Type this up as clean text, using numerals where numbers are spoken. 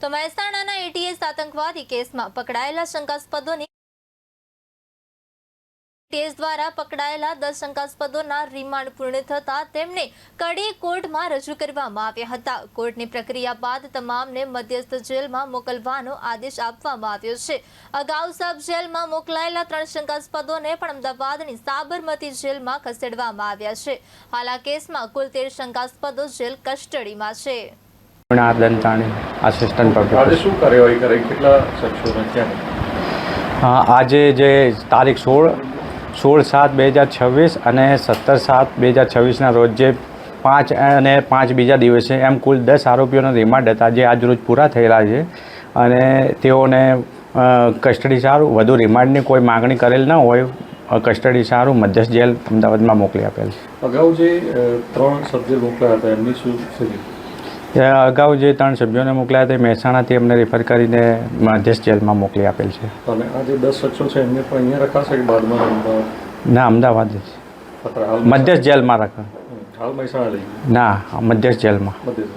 તો મહેસાણાના એટીએસ આતંકવાદી કેસમાં પકડાયેલા શંકાસ્પદોની એટીએસ દ્વારા પકડાયેલા 10 શંકાસ્પદોના રિમાન્ડ પૂર્ણ થતા તેમને કડી કોર્ટમાં રજૂ કરવામાં આવ્યા હતા। કોર્ટની પ્રક્રિયા બાદ તમામને મધ્યસ્થ જેલમાં મોકલવાનો આદેશ આપવામાં આવ્યો છે। અગાઉ સબ જેલમાં મોકલાયેલા 3 શંકાસ્પદોને પણ અમદાવાદની સાબરમતી જેલમાં ખસેડવામાં આવ્યા છે। હાલ આ કેસમાં કુલ 13 શંકાસ્પદો જેલ કસ્ટડીમાં છે। આજે જે તારીખ 16/7/2026 અને 17/7/2026ના રોજ જે 5 અને 5 બીજા દિવસે એમ કુલ 10 આરોપીઓના રિમાન્ડ હતા, જે આજ રોજ પૂરા થયેલા છે અને તેઓને કસ્ટડી સારું વધુ રિમાન્ડની કોઈ માગણી કરેલ ન હોય કસ્ટડી સારું મધ્યસ્થ જેલ અમદાવાદમાં મોકલી આપેલ છે। અગાઉ જે 3 સભ્યો મોકલાયા હતા એમની શું સ્થિતિ? અગાઉ જે 3 સભ્યોને મોકલાયા હતા મહેસાણાથી એમને રેફર કરીને મધ્યસ્થ જેલમાં મોકલી આપેલ છે। અને આ જે 10 શખ્સો છે એમને પણ અહીંયા રખાશે કે બાદમાં અમદાવાદ? ના, અમદાવાદ જ મધ્યસ્થ જેલમાં રખા। હાલ મહેસાણા લઈ? ના, મધ્યસ્થ જેલમાં। મધ્યસ્થ